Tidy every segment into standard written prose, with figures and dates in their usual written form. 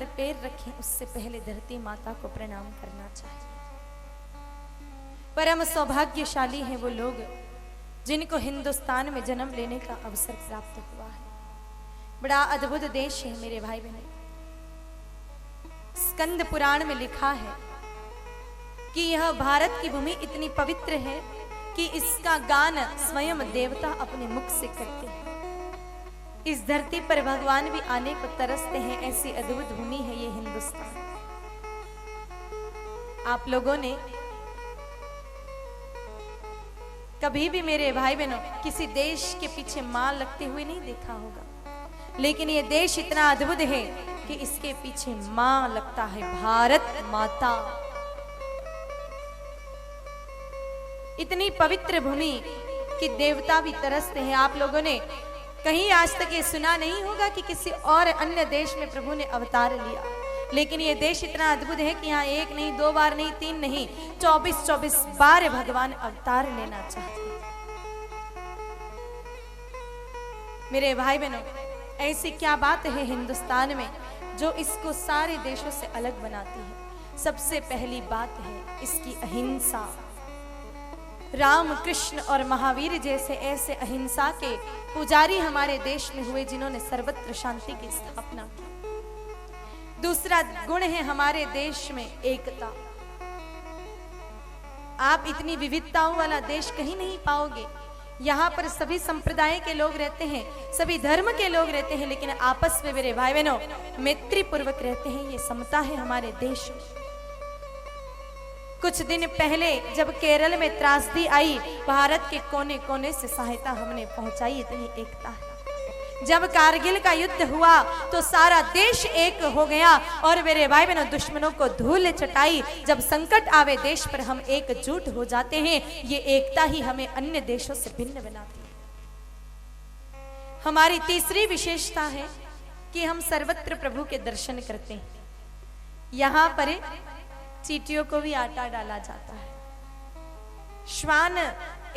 पैर रखें उससे पहले धरती माता को प्रणाम करना चाहिए। परम सौभाग्यशाली हैं वो लोग जिनको हिंदुस्तान में जन्म लेने का अवसर प्राप्त हुआ है। बड़ा अद्भुत देश है मेरे भाई बहनों। स्कंद पुराण में लिखा है कि यह भारत की भूमि इतनी पवित्र है कि इसका गान स्वयं देवता अपने मुख से करते हैं। इस धरती पर भगवान भी आने को तरसते हैं, ऐसी अद्भुत भूमि है ये हिंदुस्तान। आप लोगों ने कभी भी मेरे भाई बहनों किसी देश के पीछे मां लगते हुए नहीं देखा होगा, लेकिन ये देश इतना अद्भुत है कि इसके पीछे मां लगता है, भारत माता। इतनी पवित्र भूमि कि देवता भी तरसते हैं। आप लोगों ने कहीं आज तक ये सुना नहीं होगा कि किसी और अन्य देश में प्रभु ने अवतार लिया, लेकिन ये देश इतना अद्भुत है कि यहाँ एक नहीं, दो बार नहीं, तीन नहीं, 24 बार भगवान अवतार लेना चाहते हैं। मेरे भाई बहनों, ऐसी क्या बात है हिंदुस्तान में जो इसको सारे देशों से अलग बनाती है? सबसे पहली बात है इसकी अहिंसा। राम, कृष्ण और महावीर जैसे ऐसे अहिंसा के पुजारी हमारे देश में हुए जिन्होंने सर्वत्र शांति की स्थापना की। दूसरा गुण है हमारे देश में एकता। आप इतनी विविधताओं वाला देश कहीं नहीं पाओगे। यहाँ पर सभी संप्रदाय के लोग रहते हैं, सभी धर्म के लोग रहते हैं, लेकिन आपस में मेरे भाई बहनों मैत्री पूर्वक रहते हैं। ये समता है हमारे देश में। कुछ दिन पहले जब केरल में त्रासदी आई, भारत के कोने कोने से सहायता हमने पहुंचाई। इतनी एकता है। जब कारगिल का युद्ध हुआ तो सारा देश एक हो गया और मेरे भाई बहनों दुश्मनों को धूल चटाई। जब संकट आवे देश पर हम एकजुट हो जाते हैं। ये एकता ही हमें अन्य देशों से भिन्न बनाती है। हमारी तीसरी विशेषता है कि हम सर्वत्र प्रभु के दर्शन करते हैं। यहाँ पर चींटियों को भी आटा डाला जाता है। श्वान,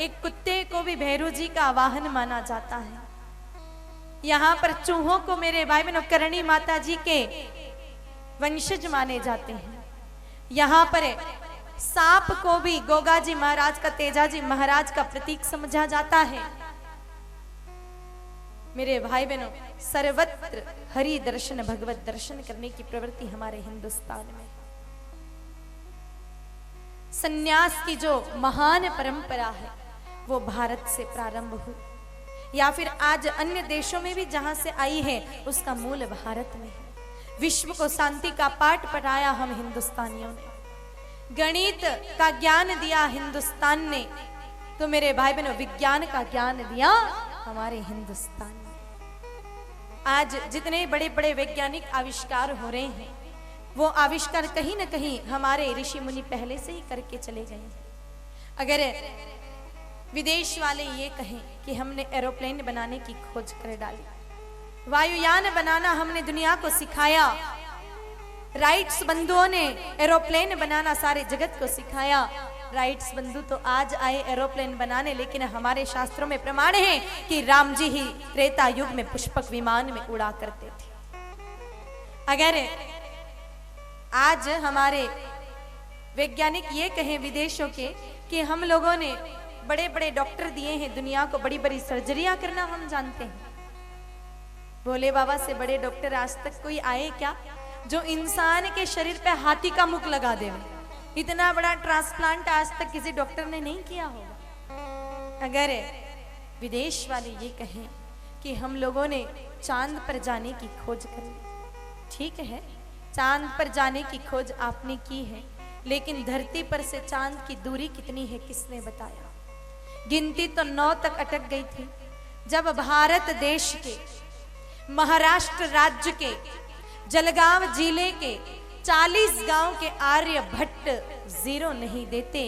एक कुत्ते को भी भैरू जी का वाहन माना जाता है। यहाँ पर चूहों को मेरे भाई बहनों करणी माता जी के वंशज माने जाते हैं। यहाँ पर सांप को भी गोगा जी महाराज का, तेजा जी महाराज का प्रतीक समझा जाता है। मेरे भाई बहनों, सर्वत्र हरि दर्शन, भगवत दर्शन करने की प्रवृत्ति हमारे हिंदुस्तान में। सन्यास की जो महान परंपरा है वो भारत से प्रारंभ हुई, या फिर आज अन्य देशों में भी जहां से आई है उसका मूल भारत में है। विश्व को शांति का पाठ पढ़ाया हम हिंदुस्तानियों ने। गणित का ज्ञान दिया हिंदुस्तान ने, तो मेरे भाई बहनों विज्ञान का ज्ञान दिया हमारे हिंदुस्तान ने। आज जितने बड़े बड़े वैज्ञानिक आविष्कार हो रहे हैं वो आविष्कार कहीं ना कहीं हमारे ऋषि मुनि पहले से ही करके चले गए। अगर विदेश वाले ये कहें कि हमने एरोप्लेन बनाने की खोज कर डाली, वायुयान बनाना हमने दुनिया को सिखाया, राइट्स बंधुओं ने एरोप्लेन बनाना सारे जगत को सिखाया। राइट्स बंधु तो आज आए एरोप्लेन बनाने, लेकिन हमारे शास्त्रों में प्रमाण है कि राम जी ही त्रेता युग में पुष्पक विमान में उड़ा करते थे। अगर आज हमारे वैज्ञानिक ये कहें विदेशों के कि हम लोगों ने बड़े बड़े डॉक्टर दिए हैं दुनिया को, बड़ी बड़ी सर्जरियां करना हम जानते हैं। भोले बाबा से बड़े डॉक्टर आज तक कोई आए क्या जो इंसान के शरीर पे हाथी का मुख लगा दे? इतना बड़ा ट्रांसप्लांट आज तक किसी डॉक्टर ने नहीं किया होगा। अगर विदेश वाले ये कहें कि हम लोगों ने चांद पर जाने की खोज कर ली, ठीक है, चांद पर जाने की खोज आपने की है, लेकिन धरती पर से चांद की दूरी कितनी है किसने बताया? गिनती तो 9 तक अटक गई थी जब भारत देश के महाराष्ट्र राज्य के जलगांव जिले के 40 गांव के आर्यभट्ट 0 नहीं देते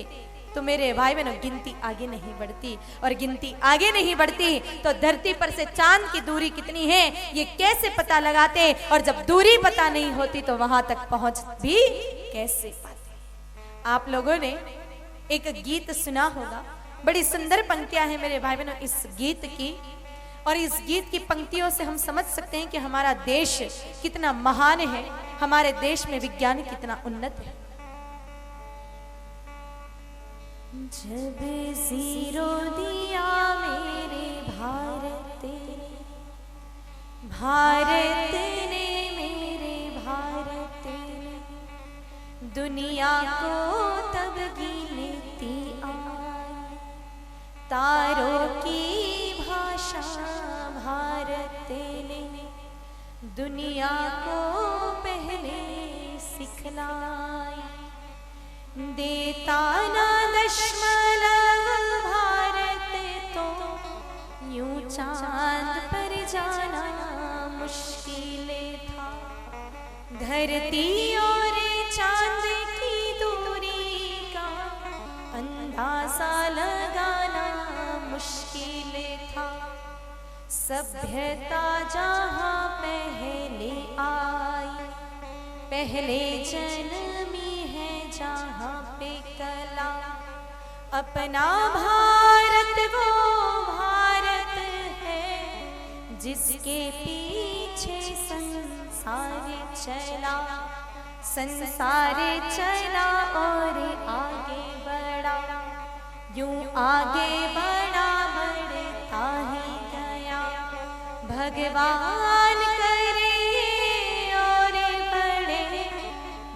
तो मेरे भाई बहनों गिनती आगे नहीं बढ़ती, और गिनती आगे नहीं बढ़ती तो धरती पर से चांद की दूरी कितनी है ये कैसे पता लगाते, और जब दूरी पता नहीं होती तो वहां तक पहुंच भी कैसे पाते? आप लोगों ने एक गीत सुना होगा, बड़ी सुंदर पंक्तियां हैं मेरे भाई बहनों इस गीत की, और इस गीत की पंक्तियों से हम समझ सकते हैं कि हमारा देश कितना महान है। हमारे देश में विज्ञान कितना उन्नत है। जब जीरो दिया मेरे भारत ने, भारत ने मेरे भारत ने, दुनिया को तब गिनती आई। तारों की भाषा भारत ने दुनिया को पहले सिखलाई। देता ना दशमलव भारत तो यूं चांद पर जाना मुश्किल था। धरती और चांद की दूरी का अंदाजा लगाना मुश्किल था। सभ्यता जहाँ पहले आई, पहले जन्मी है जहाँ पे कला। अपना भारत वो भारत है जिसके पीछे संसार चला। संसार चला और आगे बढ़ा, यूं आगे बढ़ा बढ़ता ही गया। भगवान करे और बढ़े,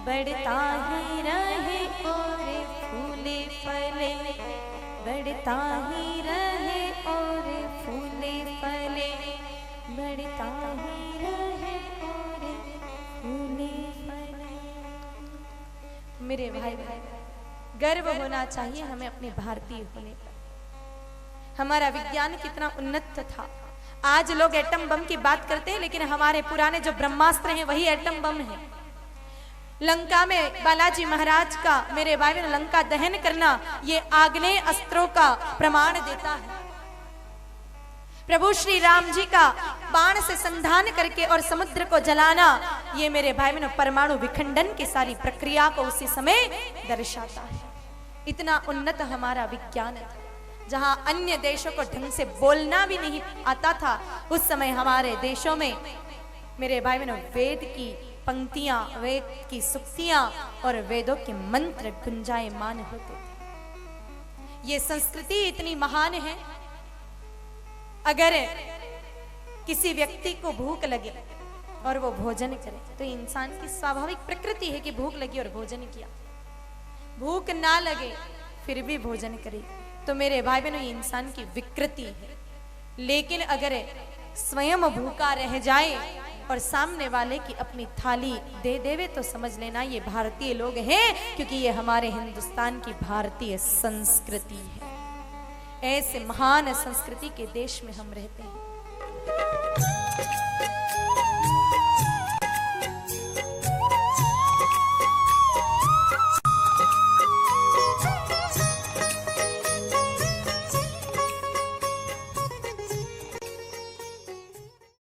बढ़ता ही रहे और फूले फले, बढ़ता ही रहे और फूले फले, बढ़ता ही रहे और फूले फले। मेरे भाई गर्व होना चाहिए हमें अपने भारतीय होने पर। हमारा विज्ञान कितना उन्नत था। आज लोग एटम बम की बात करते हैं, लेकिन हमारे पुराने जो ब्रह्मास्त्र हैं वही एटम बम है। लंका में बालाजी महाराज का मेरे भाई ने लंका दहन करना, ये आग्नेय अस्त्रों का प्रमाण देता है। प्रभु श्री राम जी का बाण से संधान करके और समुद्र को जलाना, ये मेरे भाई बहनों परमाणु विखंडन की सारी प्रक्रिया को उसी समय दर्शाता है। इतना उन्नत हमारा विज्ञान था। जहां अन्य देशों को ढंग से बोलना भी नहीं आता था, उस समय हमारे देशों में मेरे भाई बहनों वेद की पंक्तियां, वेद की सुक्तियां और वेदों के मंत्र गुंजायमान होते थे। ये संस्कृति इतनी महान है। अगर किसी व्यक्ति को भूख लगे और वो भोजन करे, तो इंसान की स्वाभाविक प्रकृति है कि भूख लगी और भोजन किया। भूख ना लगे फिर भी भोजन करे, तो मेरे भाई बहनों ये इंसान की विकृति है। लेकिन अगर स्वयं भूखा रह जाए और सामने वाले की अपनी थाली दे देवे, तो समझ लेना ये भारतीय लोग हैं, क्योंकि ये हमारे हिंदुस्तान की भारतीय संस्कृति है। ऐसे महान संस्कृति के देश में हम रहते हैं।